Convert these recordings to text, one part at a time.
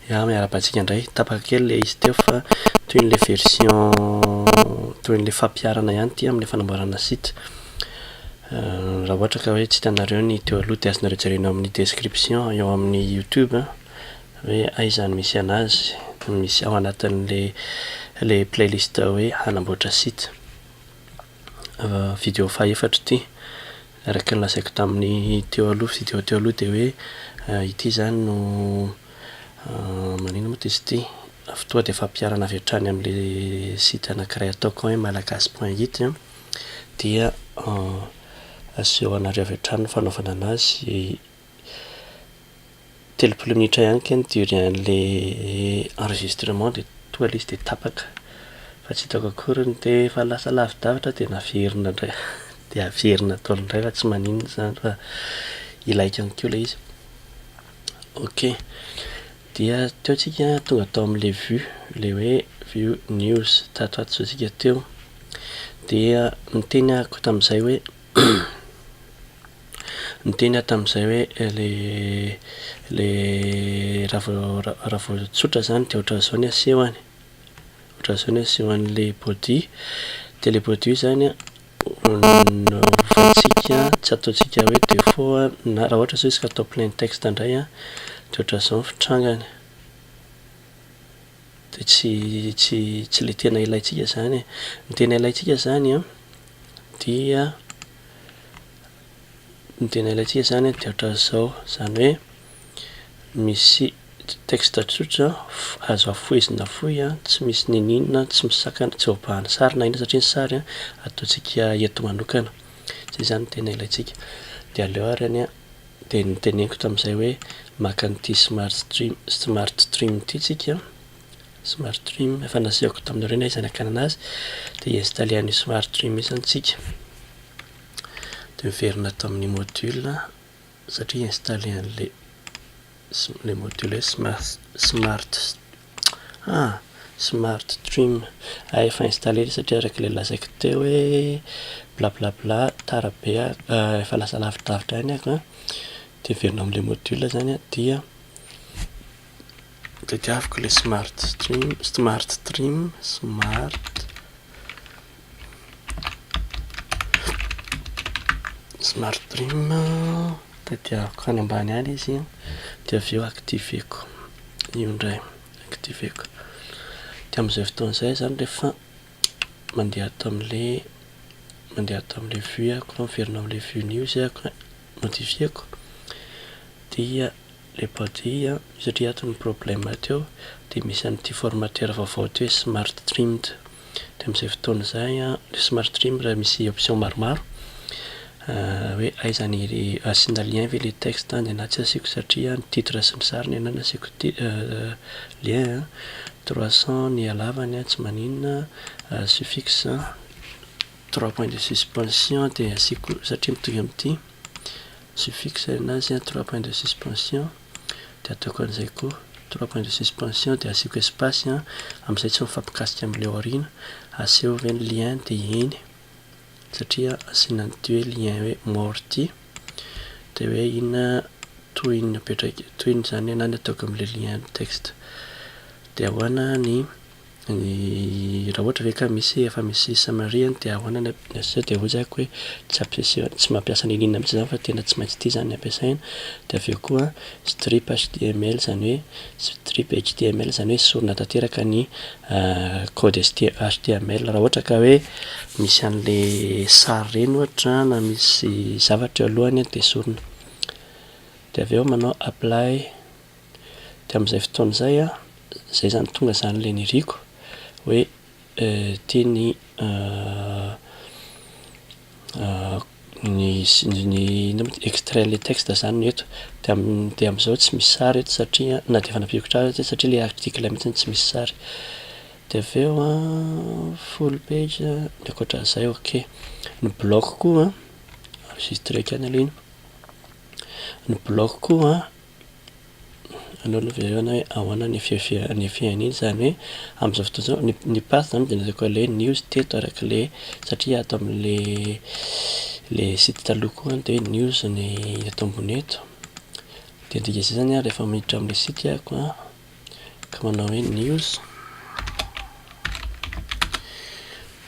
miarabantsika indray tapaka kely le izy teo fa toy n'le version toy n'le fampiarana ihany ty amin'le fanamboarana site. Raha ohatra ka hoe tsy hitanareo ny teo aloha de azonareo jerena amin'ny description eo amin'ny YouTube hoe aizany misy anazy, misy ao anatin'le playlist hoe hanamboatra site vidéo fahaefatra ty araka ny lazaiko tamin'ny teo aloha vidéo teo aloha de hoe ity zany no manino moa ty izy ty fotoa de fampiarana avy hatrany amin'le site anankiray ataoko hoe malagasy.it dia aseho anareo avy hatrany ny fanaovana anazy 30 minitra ihany kay ny durée an'le enregistrement de toa le izy de tapaka fa tsy hitako akoriny de fa lasa lavidavitra de naverina indray de averina ataony indray raha tsy maninona zany fa ilaika any keo le izy. Ok, dia teo tsika tonga atao amin'le vue le hoe vue news tatoato zao tsika teo dia niteny ako tamin'izay hoe niteny aho tamin'izay hoe le raha vao tsotra zany de ohatran'izao ny asehony ohatran'izao ny asehoan'le body de le body zany vatsika tsy ataotsika hoe défaut na raha ohatra zao izy ka atao plein texte indray de ohatran'izao ny fitrangany de tsy le tena ilaitsika zany ny tena ilaitsika zany dia ny tena ilaitsika zany de ohatran'izao zany hoe misy texte tsotra azo afoizina foy tsy misy ninina tsy misakana tsy obahana sary na ina satria ny sary ataotsika eto manokana zay zany tena ilaitsika de aleo arany de niteneniko tamin'izay hoe maka an'ity smart stream ty tsika smart stream efa nasehoko taminareo na izany akana anazy de installer ny smart stream izany tsika de miverina atao amin'ny module satria installer an'le le module smart stream efa installer satria araka le lazaiko teo hoe blablabla tarabe efa lasa lavidavitra any ako de miverina amin'le module zany dia tadiaviko le smart stream tadiaviko any ambany any izy de avy eo activeko io indray activeko de amin'izay fotoan'izay zany rehefa mandeha ato amin'le vue ako miverina amin'le vue news ako modifieko dia le body satria ato ny problème teo de misy an'ity formateur vaovao ty hoe smart streamed de amin'izay fotoana zay le smart stream raha misy option maromaro hoe aizany asina lien ve le texte de na tsy asiako satria ny titre sy ny sary ny anana asiako lien 300 ny halavany tsy maninona suffixe 3 points de suspension de asiako satria mitovy amin'ity suffixe anazy 3 points de suspension de ataoko an'izay koa 3 points de suspension de asiako espace amin'izay tsy mifampikasika amin'le aorina aseho ve ny lien de iny satria asina nyity hoe lien hoe morty de hoe ina tohiny apetraky tohiny zany anany ataoko amin'le lien texte de ahoana ny raha ohatra ve ka misy efa misy samariany de ahoana ny aseo de hozako hoe tsy mampiasa ninina mihitsy zany fa tena tsy maintsy ity zany ampiasaina de avy eo koa strip html zany hoe strip html zany hoe sorina tanteraka ny code html raha ohatra ka hoe misy an'le sary reny ohatra na misy zavatra eo alohany de sorina de avy eo manao apply de amin'izay fotoana zay zay zany tonga zany le niriko hoe tiany ny extrait le texte zany no eto de am'izao tsy misy sary eto satria na de efa nampiokotra azy satria le article mihitsy tsy misy sary de avy eo full page de akoatran'izay ok ny bloc koa enregistré akany aloha iny ny bloc koa anao loverana hoe ahoana ny fiain'iny zany hoe amin'izao fotoana zao ny path zany de nazako le news teto araka le satria ato amin'le site taloha koa de news ny ato ambony eto de ndrika zay zany rehefa miditra amin'le site ako afaka manao hoe news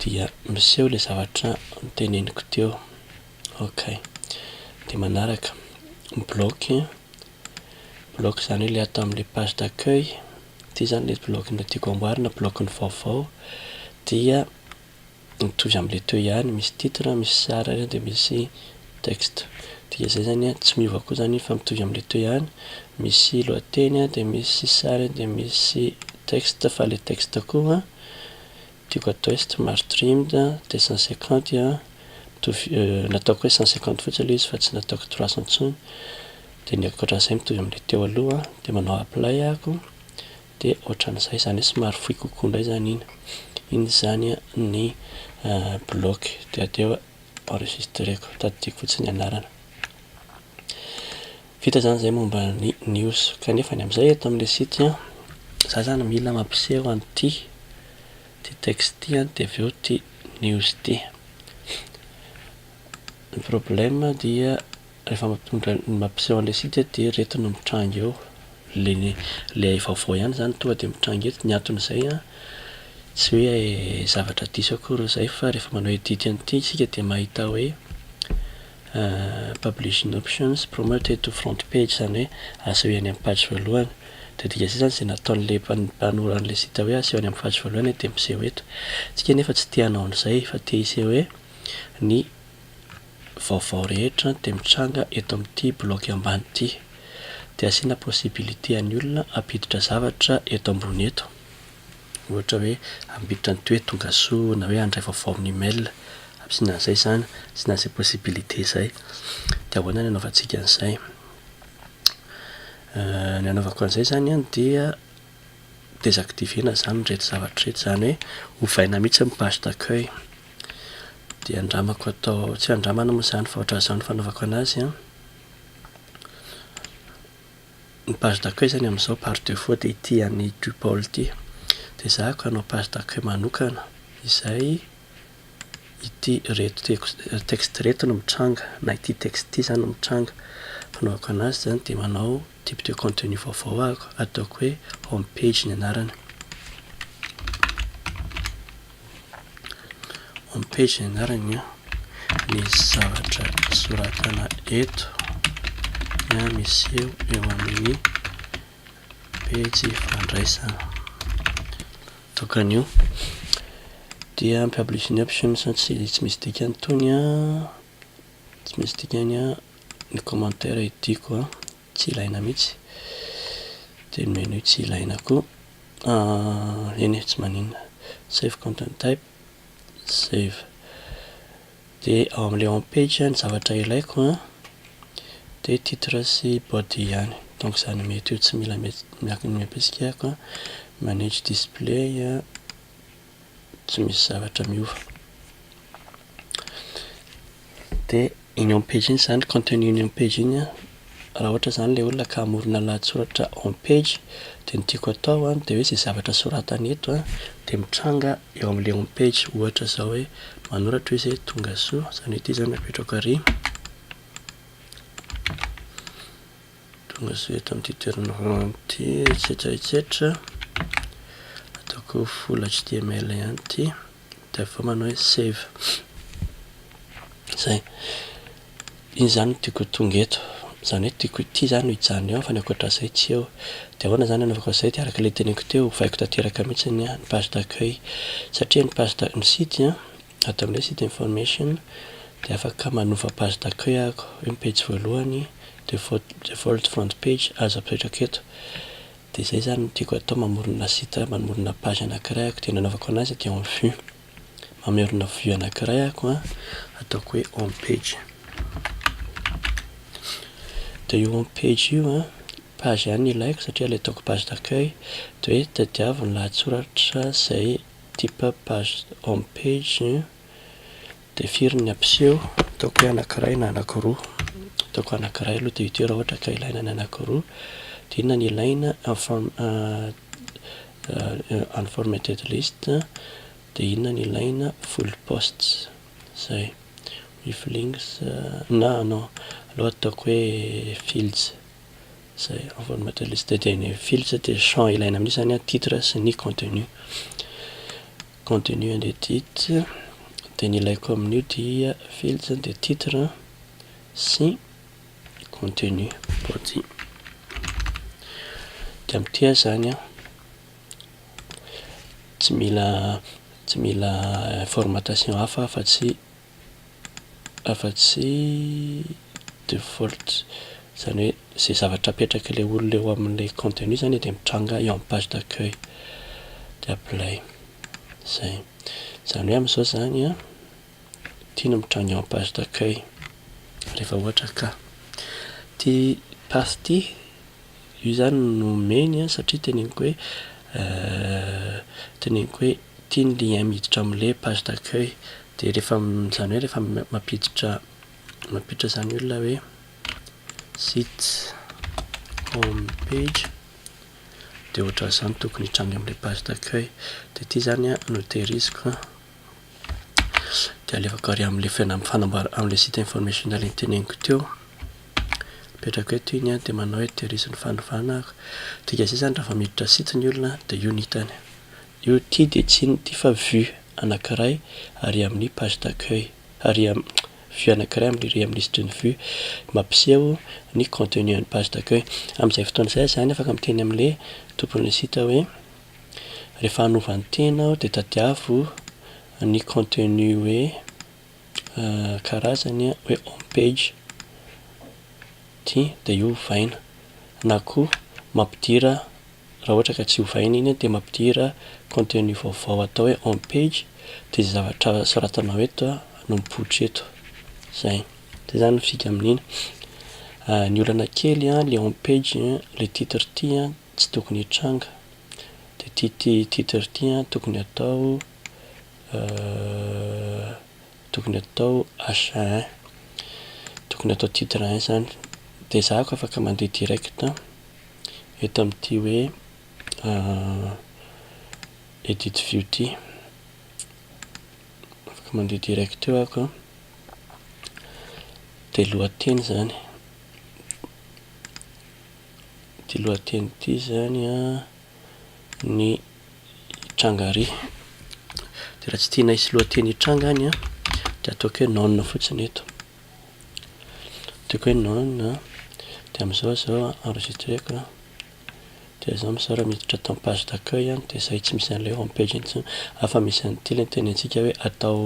dia miseho le zavatra miteneniko teo. Ok, de manaraka bloky zany hoe le atao am'le page d'accueil. Ty zany le bloky na tiako amboarina bloky ny vaovao dia mitovy am'le teo ihany, misy titre, misy sara de misy texte. Dia zay zany a tsy miova koa zany fa mitovy am'le teo ihany, misy lohateny de misy sary de misy texte. Fa le texte koa tiako atao hoe smart trimmed de 150 nataoko hoe 150 fotsy aloha izy fa tsy nataoko 300 intsony. De ny ankoatran'izay mitovy am'le teo aloha de manao apply ahako de ohatran'izay zany hoe somary fohy kokoa indray zany iny zany ny bloky de ateo enregistreko tadidiko fotsiny anarana. Vita zany zay momba ny news. Kanefa ny am'izay eto am'le site za zany mila mampiseho an'ty texte ty de aveo ty news ty. Ny problème dia rehefa mampiseho an'le site de reto no mitranga eo le vaovao ihany zany tonga de mitranga eto. Ny anton'izay tsy hoe zavatra diso akory zay fa rehefa manao edity an'ity isika de mahita hoe publishing options promoted to front page zany hoe aseho any amin'ny page voalohany. De dikazay zany zay nataon'le mpanoro an'le site hoe aseho any amin'ny page voalohany de miseho eto. Tsika nefa tsy te hanao an'izay fa te hiseho hoe ny vaovao rehetra de mitranga eto amin'ity bloky ambany ity. De asiana possibilité an'ny olona ampiditra zavatra eto ambony eto, ohatra hoe ambiditra ny toe tonga soa na hoe handray vaovao amin'ny email, ampiana an'izay zany, asiana an'izay possibilité zay. De ahoana ny anaovantsika an'izay? Ny anaovako an'izay zany dia désactivena zany reto zavatra reto, zany hoe hovaina mihitsy ny page d'accueil. De andramako atao, tsy andramana moa zany fa ohatran'izao ny fanaovako anazy ny page d'accueil zany am'izao par défaut de ity an'ny Drupal ity. De zahako hanao page d'accueil manokana izay ity reto texte reto no mitranga na ity texte ity zany no mitranga. Fanaovako anazy zany de manao type de contenu vaovao ahako, ataoko hoe home page ny anarany. Home page ny anarany ny zavatra soratana eto miseho eo amin'ny page fandraisana. Tokan'io dia publishing options tsy misy dikany tony tsy misy dikany ny commentaire idiko tsy ilaina mihitsy. De ny menu tsy ilaina koa. Eny tsy maninona. Save content type, save. De ao am'le home page ny zavatra ilaiko de titre sy body ihany. Donc zany mety io tsy mila miapisika ahako manage display tsy misy zavatra miova. De iny home page iny zany contenu iny home page iny raha ohatra zany le olona ka hamorona lahatsoratra home page de ny tiako atao de hoe zay zavatra soratany eto de mitranga eo am'le home page. Ohatra zao hoe manoratra hoe zay tonga soa, zany hoe ity zany apetrako ary tonga soa eto amin'ity toerana ity etsetera ataoko full HTML ihany ity de aveo manao hoe save. Zay iny zany tiako tonga eto, zany hoe tiako ity zany no hijanona eo fa ny ankoatran'izay tsy eo. De ahoana zany anaovako an'izay de araka le teneniko teo hovaiko tanteraka mihitsy ny page d'accueil satria ny page ny site ato amin'ilay site information de afaka manova page d'accueil ahako hoe ny page voalohany default front page azo apetraka eto. De zay zany no tiako atao mamorona site, mamorona page anankiray ahako. De nanaovako anazy de en vue, mamorona vue anankiray ahako ataoko hoe home page. De io home page io page ihany ilaiko satria le ataoko page d'accueil de hoe tadiavo ny lahatsoratra zay type page home page de firy ny ampiseho, ataoko hoe anankiray na anankiroa. Ataoko anankiray aloha de ity raha ohatra ka ilaina ny anankiroa. De inona ny ilaina unformatted list de inona ny ilaina full posts zay with links non aleo ataoko hoe fields zay en format liste de ny filtre de champ ilaina amin'io zany a titre sy ny contenu an'le titre de ny ilaiko amin'io dia filtre de titre sy contenu body de ami'tia zany a tsy mila formatation hafa afa-tsy default zany hoe zay zavatra apetraka le olo leo amin'le contenu zany de mitranga eo amin'ny page d'accueil de apply zay zany hoe am'izao zany a tiana mitranga eo amin'ny page d'accueil rehefa ohatra ka ty partie io zany no meny a satria teneniko hoe tia ny lien miditra am'le page d'accueil de rehefa zany hoe rehefa mampiditra zany olona hoe site home page de ohatran'izany tokony hitranga am'le page d'accueil de ty zany a no tehiriziko de alefako ary am'le fanamboara am'le site informationnel teneniko teo petraka hoe toy iny a de manao hoe tehiriziny fanofanako dika zay zany raha fa miditra site ny olona de io ny hitany io ty de tsy iny ty fa vue anankiray ary amin'ny page d'accueil ary vue anankiray amin'ny listeny vue mampiseho ny contenu an'ny page d'accueil am'izay fotoana zay zany afaka miteny am'le tompon'le site hoe rehefa hanovany tena aho de tadiavo ny contenu hoe karazany hoe home page ty de io hovaina na koa mampidira raha ohatra ka tsy hovaina iny de mampidira contenu vaovao atao hoe home page de zay zavatra soratanao eto no mipoitra eto zay zany no fika amin'iny ny olana kely a le home page le titre ty a tsy tokony hitranga de titre ty a tokony atao H1 tokony atao titre 1 zany de za ko afaka mandeha direct eto amin'ity hoe edit view ty afaka mandeha direct eo ako de lohateny zany ty zany a ny hitranga ary de raha tsy tiana hisy lohateny hitranga any a de ataoko hoe non fotsiny eto ataoko hoe non de am'izao zao enregistreko de zao am'izao raha miditra atao amin'ny page d'accueil de zay tsy misy an'le home page iny afa misy an'ity le tenentsika hoe atao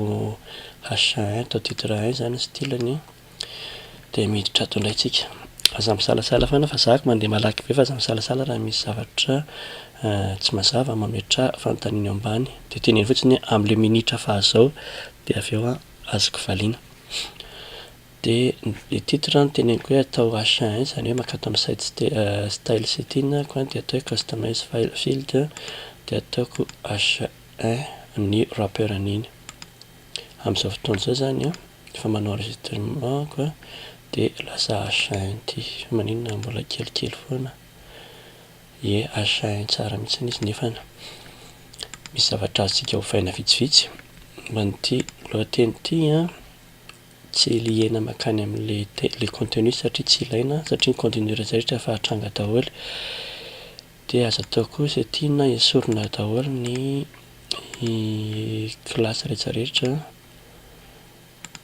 H1 atao titre 1 zany styleny de miditra ato indray tsika aza misalasala fana fa zako mandeha malaky be fa aza misalasala raha misy zavatra tsy mazava mametra fanontaniana ambany de teneny fotsiny am'le minitra fa zao de avy eo azoko valiana de le titre no teneniko hoe atao H1 zany hoe makato amin'ny site style setting ko de atao hoe customize field de ataoko H1 ny wrapper an'iny am'izao fotoana zao zany efa manao enregistrement ko de lasa H1 ty maninona mbola kelikely foana H1 tsara mihitsy izy nefana misy zavatra azontsika hovaina vitsivitsy man'ity lohateny ty tsy liena makany am'le contenu satria tsy ilaina satria ny contenu rehetrarehetra efa hatranga daholo de azo atao koa setting esorina daholo ny klasy rehetrarehetra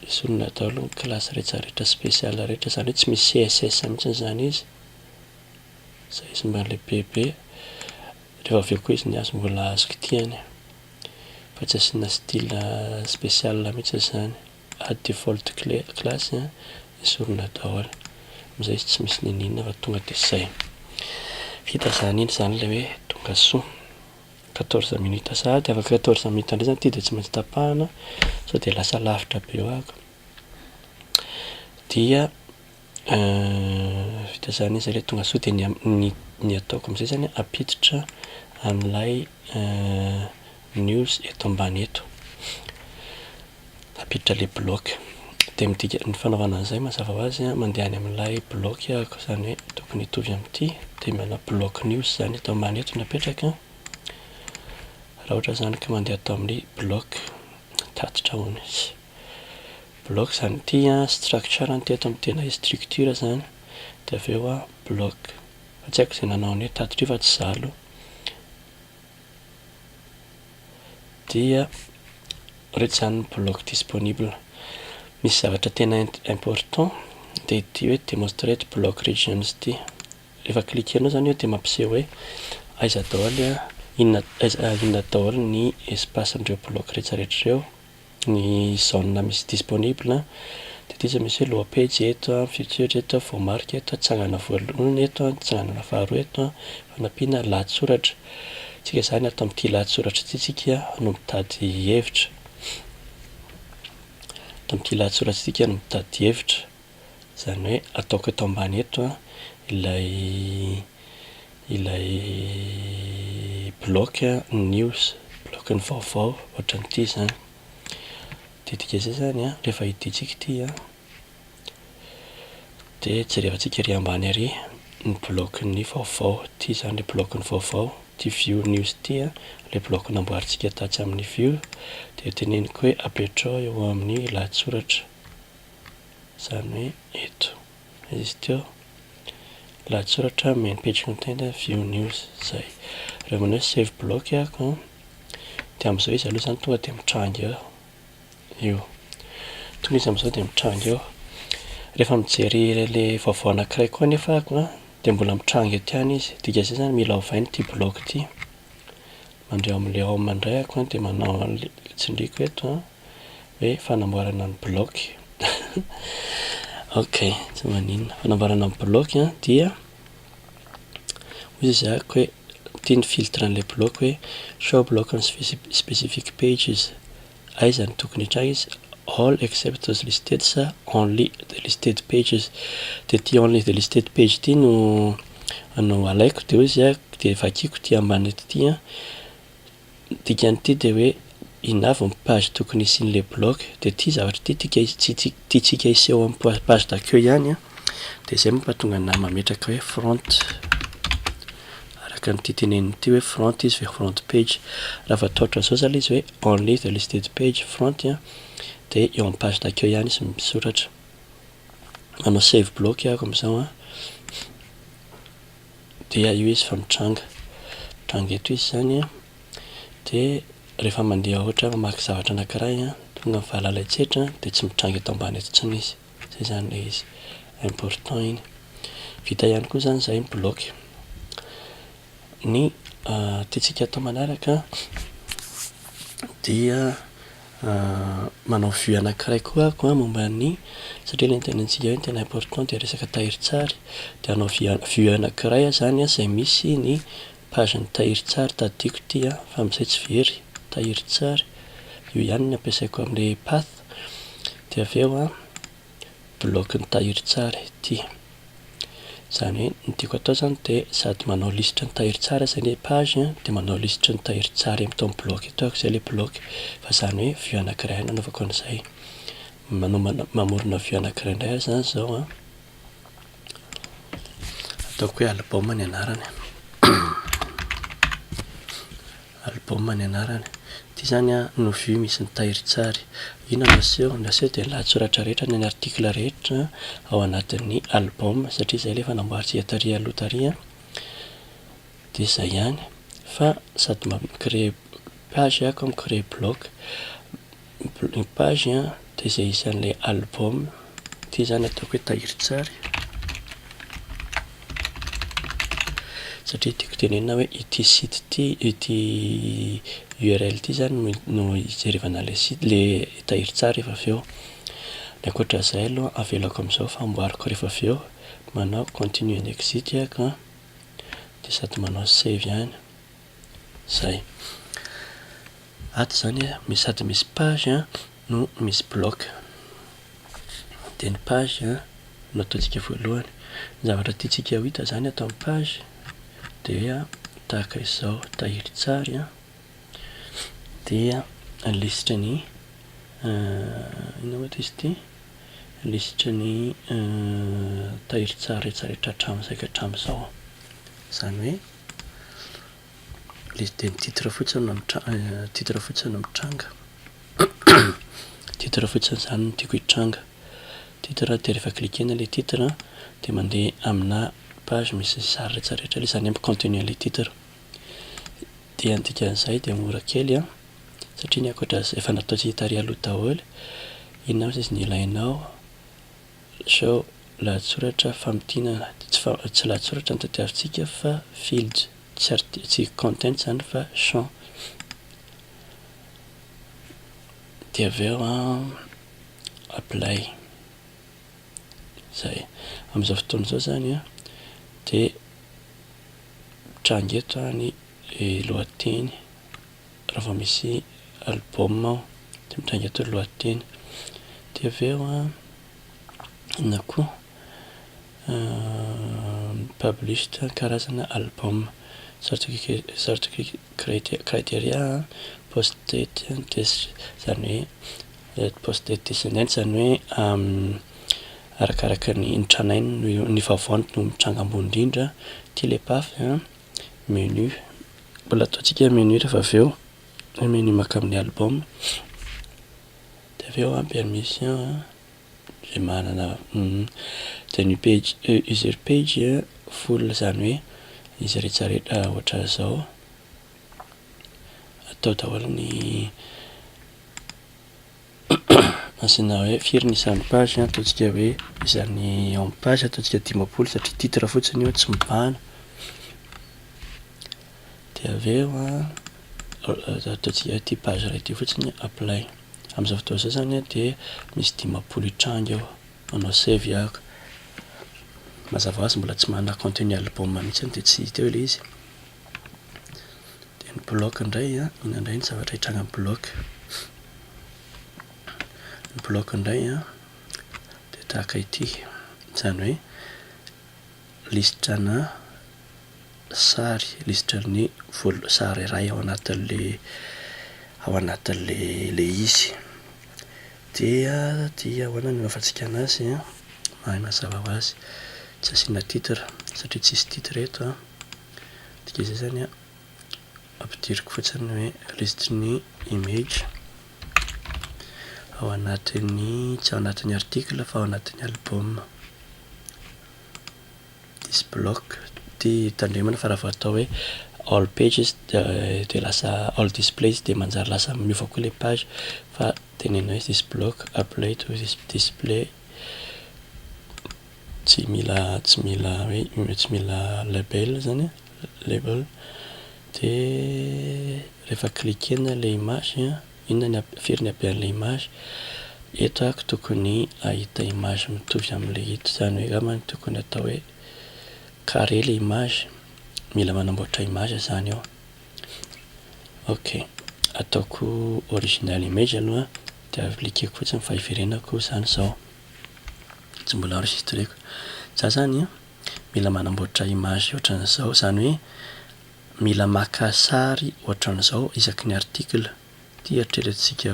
esorina daholo ny klasy rehetrarehetra spesiala rehetra zany hoe tsy misy CSS mihitsy zany izy zay izy mba le bebe rehefa avy eo koa izy ny azo mbola azoko tiany fa tsy asiana style spécial mihitsy zany add default classe esorina daholo am'izay izy tsy misy ninina fa tonga de zay vita zany iny zany le hoe tonga soa 14 minutes sa de afaka 14 minutes ndray zany ty de tsy maintsy tapahana sao de lasa lavitra be eo ako dia vita zany izy le tonga soa de ny ataoko am'izay zany apiditra an'ilay news eto ambany eto apiditra le bloc de midika ny fanaovana an'izay mazava ho azy mandeha any amin'ilay bloc ako zany hoe tokony hitovy amin'ity de mana bloc news zany eto ambany eto ny apetraka raha ohatra zany ka mandeha atao amin'ny bloc tatitra hoana izy bloc zany ity structure ny teto amin'ny tena structure zany de avy eo bloc fa tsy haiko zay nanao ny hoe tatitry fa tsy zalo dia rety zany bloc disponible. Misy zavatra tena important de ity hoe demonstrate block regions ty rehefa klikenao zany io de mampiseho hoe aiza daholy a inona daholy ny espacen'ireo bloc rehetrarehetra reo ny zone misy disponible de ty izy misy hoe loapage eto a future eto voamarika eto tsangana voalohany eto tsangana faharoa eto fanampiana lahatsoratra tsika zany atao am'ty lahatsoratra ty tsika no mitady hevitra atao am'ty lahatsoratra tsika no mitady hevitra zany hoe ataoko eto ambany eto a ilay bloc news bloc ny vaovao ohatran'ity zany de dika zay zany a rehefa iditsika ity a de jerevantsika ry ambany ary ny bloc ny vaovao ty zany le bloc ny vaovao ty view news ty a le bloc namboaritsika tatsy amin'ny view de teneniko hoe apetrao eo amin'ny lahatsoratra zany hoe eto izy teo lahatsoratra main page content view news zay raha manao save bloc ako de am'izao izy aloha zany tonga de mitranga eo io tonga izy am'izao de mitranga eo rehefa mijery le vaovao anankiray koa nefa ako a de mbola mitranga ety any izy dika zay zany mila ovainy ty bloc ty mandreo am'le ao mandray ako de manao tsindriko eto a hoe fanamboarana ny bloc ok tsy maninona fanamboarana ny bloc a dia izy ako hoe tiany filtre an'le bloc hoe show block on specific pages aiza ny tokony hitranga izy all except those listed sa only the listed pages de ty only the listed page ty no alaiko de izy a de vakiko ty ambany ty a dikan'ity de hoe inavy ny page tokony isian'le bloc de ty zavatra ty tiatsika iseho amin'ny page d'accueil ihany a de zay mampatonga ana mametraka hoe front araka ny ty teneniny ty hoe front izy ve front page raha vataotra zao zany izy hoe only the listed page front a de eo amin'ny page d'accueil ihany izy misoratra manao save bloc ako am'izao a dia io izy fa mitranga eto izy zany a de rehefa mandeha ohatra mamaky zavatra anankiray a tonga mivalala itsetra de tsy mitranga eto ambany eto tsiny izy zay zany le izy important iny vita ihany koa zany zay ny bloc ny tiatsika atao manaraka dia manao vue anankiray koa ako a momba ny satria le tenentsika hoe tena important de resaka tahirin-tsary de anao vue anankiray a zany a zay misy ny page ny tahirin-tsary tadidiko ty a fa am'izay tsy very tahirin-tsary io ihany ny ampiasaiko am'le path de aveo a bloc ny tahirin-tsary ty zany hoe ny tiako atao zany de sady manao lisitra ny tahirin-tsary zay le page de manao lisitra ny tahirin-tsary am'to amin'ny bloc ito ako zay le bloc fa zany hoe vue anankiray nanaovako an'izay mamorona vue anankiray indray zany zao a ataoko hoe album ny anarany album ny anarany ty zany a no vue misy ny tahirin-tsary ina naseho de lahatsoratra rehetra ny article rehetra ao anatin'ny album satria zay le fanamboaritsika tary aloha tary a de zay ihany fa sady micréer page ako micréer bloc ny page a de zay isan'le album ty zany ataoko hoe tahirin-tsary satria tiako tenenina hoe ity site ty ity url ty zany no ijerevana le site le tahirin-tsary rehefa aveo ny ankoatran'izay aloha avelako am'izao famboariko rehefa aveo manao continue and exit ako a de sady manao save ihany zay ato zany a sady misy page a no misy bloc de ny page a no ataontsika voalohany ny zavatra tiatsika ho hita zany atao amin'ny page dia tahaka izao tahirin-tsary a dia lisitra ny ina ohatra izy ty lisitra ny tahirin-tsary rehetrarehetra hatramin'izay ka hatramin'izao zany hoe de ny titre fotsiny no titre fotsiny no mitranga titre fotsiny zany no tiako hitranga titre de rehefa klikena le titre de mandeha amina page misy sary rehetrarehetra le zany amby contenu an'ilay titre. Dia andikan'izay dia mora kely a satria ny ankoatra efa nataontsika tary aloha daholo. Inona moa izy ny ilainao? So lahatsoratra famidinana tsy lahatsoratra ny tadiavintsika fa field tsy content zany fa champ. Dia avy eo apply zay. Amin'izao fotoana izao zany a dia mitranga eto ny lohateny raha vao misy album ao dia mitranga eto ny lohateny. Dia avy eo inona koa published karazana album sorte criteria posted zany hoe posted descendant zany hoe arakaraka ny tranainy ny vavoany no mitranga ambony indrindra. Telepaf menu mbola ataontsika menu rehefa avy eo menu maka amin'ny album. Dia avy eo permission zay manana the new page user page full zany hoe izy rehetrarehetra ohatra zao atao daholo ny asiana hoe firy ny isan'ny page ataontsika hoe izany en page ataontsika 50 satria titre fotsiny io tsy mibahana. Dia avy eo ataontsika ty page iray ty fotsiny apply. Amin'izao fotoana izao zany dia misy 50 hitranga eo. Manao save ahako. Mazava ho azy mbola tsy manana contenu album mihitsy dia tsy hita eo ilay izy. Dia ny bloc indray ina indray ny zavatra hitranga amin'ny bloc. Ny bloc indray dia tahaka ity zany hoe listrana sary, listrany sary iray ao anatin'le izy. Dia ahoana ny afantsika anazy mahay mazava ho azy tsy asiana titre satria tsisy titre eto dia izay zany ampidiriko fotsiny hoe listiny image ao anatin'ny tsy ao anatin'ny article fa ao anatin'ny album. This block dia tandremana fa raha vao atao hoe all pages dia lasa all displays dia manjary lasa miova koa ilay page fa tenena hoe this block apply to this display. Tsy mila label zany label. Dia rehefa cliquena ilay image inona firy ny habean'ilay image. Eto tokony ahita image mitovy amin'ilay hita zany hoe angambany tokony atao hoe carré ilay image. Mila manamboatra image zany ao. Ok, ataoko original image aloha dia appliqueko fotsiny fa hiverenako zany zao tsy mbola enregistreko. Za zany mila manamboatra image ohatran'izao zany hoe mila maka sary ohatran'izao isaky ny article. Ty eritreretintsika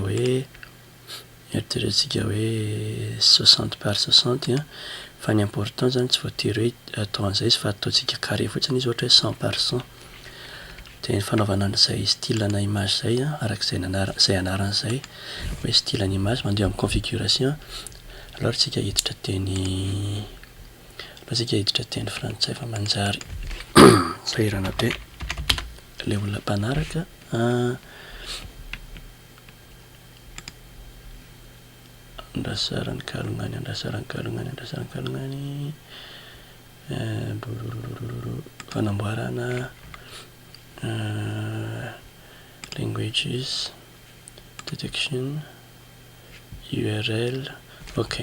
hoe 60 par 60 fa ny important zany tsy voatery hoe atao an'izay izy fa ataontsika carré fotsiny izy ohatra hoe 100 par 100. Dia ny fanaovana an'izay style-na image zay arak'izay anaran'izay hoe style-na image mandeha amin'ny configuration. Alors tsika hiditra teny frantsay fa manjary sahirana be ilay olona mpanaraka. Andrasarany kalongany fanamboarana languages detection URL. Ok,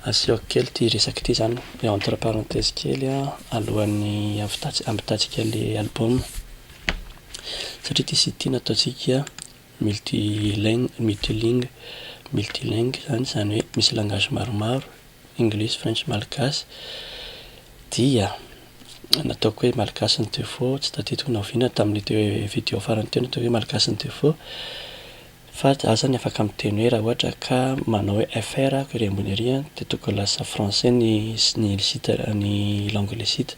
asiako kely ty resaky ty zany entre parenthèse kely alohan'ny ampitatsika ilay album satria ty site ty nataontsika multilingue zany hoe misy langage maromaro English, French, Malagasy. Dia nataoko hoe Malagasy ny défaut tsy tadidiko naoviana tamin'ilay vidéo farany teo natao hoe Malagasy ny défaut fa aza zany afaka miteny hoe raha ohatra ka manao hoe fr ery ambony ery dia tokony lasa français ny site ny l'onglet site.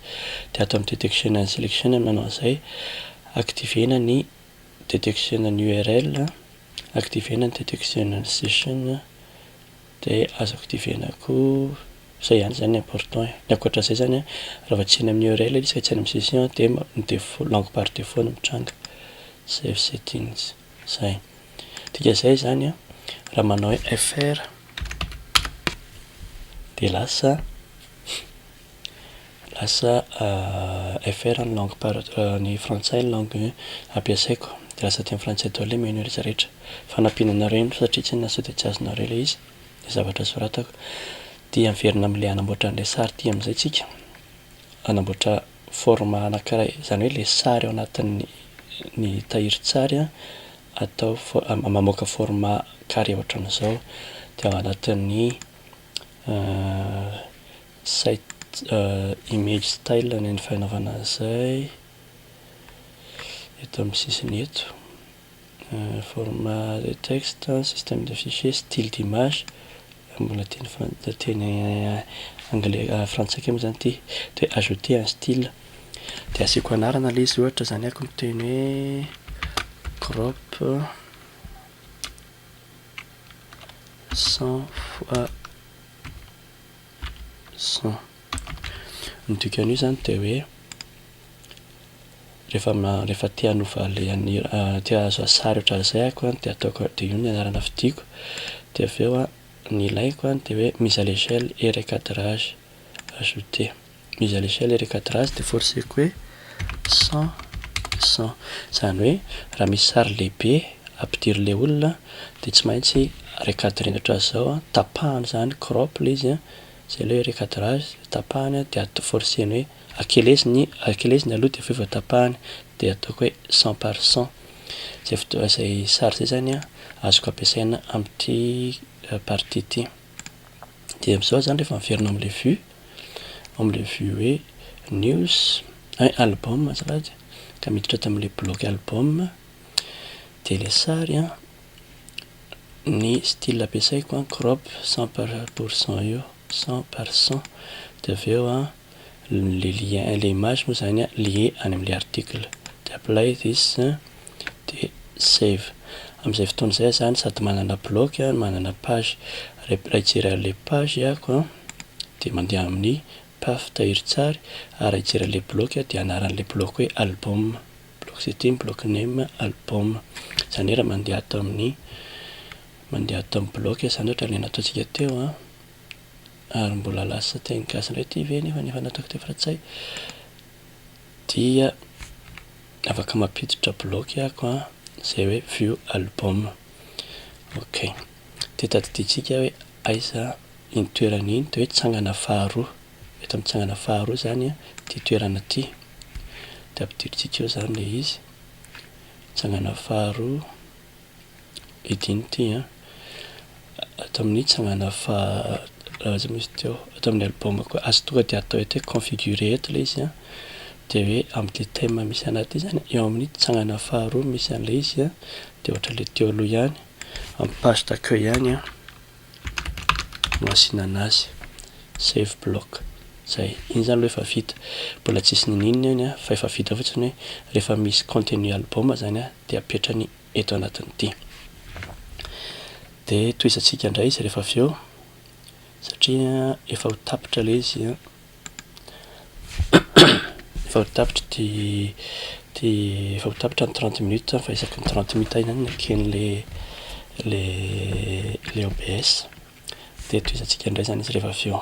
Dia atao amin'ny detection and selection manao an'izay activena ny detection ny URL activena ny detection and session dia azo activena koa zay ihany zany important ny ankoatran'izay zany raha va tsy eny amin'ny url izy ka tsy eny amin'ny session dia langue par défaut no mitranga save settings zay tika zay zany raha manao hoe fr dia lasa fr ny langue par ny frantsay ny langue ampiasaiko dia lasa teny frantsay daholo ilay menu rehetra rehetra fanampianareo indro satria tsy na sao dia tsy azonareo ilay izy dia zavatra soratako dia miverina amin'ilay anamboatra an'ilay sary ty amin'izay tsika anamboatra forma anankiray zany hoe ilay sary ao anatin'ny ny tahirin-tsary atao mamoaka forma carré ohatran'izao dia ao anatin'ny site image style ny fanaovana an'izay eto amin'ny sisiny eto format de texte système de fichier style d'image mbola teny anglais frantsay moa zany ty dia ajouter un style dia asiako anarana ilay izy ohatra zany ako miteny hoe crop 100x100 ny dikan'io zany dia hoe rehefa tia hanova le tia azo sary ohatran'izay ako dia ataoko dia io ny anarana fidiko dia avy eo ny ilaiko dia hoe mise à l'échelle et recadrage ajouter mise à l'échelle et recadrage dia forceko hoe 100 zany hoe raha misy sary lehibe ampidirin'ilay olona dia tsy maintsy recadrena ohatran'izao tapahany zany crop le izy zay ilay hoe recadrage tapahany dia forceny hoe akeleziny aloha dia avy eo tapahany dia ataoko hoe 100 par 100 zay sary zay zany azoko ampiasaina amin'ity partie ity dia amin'izao zany rehefa miverina amin'ilay vue hoe news album azafady ka miditra tamin'ilay bloc album dia ilay sary ny style ampiasaiko crop 100% io 100 par 100 dia avy eo le lien le image moa zany lié any amin'ilay article dia apply this dia save amin'izay fotoan'izay zany sady manana bloc manana page raha hijery an'ilay page ako dia mandeha amin'ny paf tahirin-tsary ary hijery an'ilay bloc dia anaran'ilay bloc hoe album bloc city bloc name album zany hoe raha mandeha ato amin'ny bloc zany ohatra ilay nataontsika teo ary mbola lasa teny gasy indray ty ve nefa nataoko teo frantsay dia afaka mampiditra bloc ako zay hoe view album ok dia tadiditsika hoe aiza iny toerana iny dia hoe tsangana faharoa eto amin'ny tsangana faharoa zany ty toerana ty dia ampidiritsika eo zany le izy tsangana faharoa idiny ty ato amin'ny tsangana aza misy teo ato amin'ny album koa azo tonga dia atao eto hoe configurer eto le izy dia hoe amin'ilay thème misy anaty zany eo amin'ny tsangana faharoa misy an'ilay izy dia ohatra le teo aloha ihany amin'ny page d'accueil ihany no asiana anazy save block zay iny zany aloha efa vita mbola tsisy ninina iny fa efa vita fotsiny hoe rehefa misy contenu album zany dia apetrany eto anatin'ity dia toizantsika indray izy rehefa avy eo satria efa ho tapitra le izy efa ho tapitra efa ho tapitra ny 30 minutes fa isaky ny 30 minutes iny ny aken'le OBS dia toizantsika indray zany izy rehefa avy eo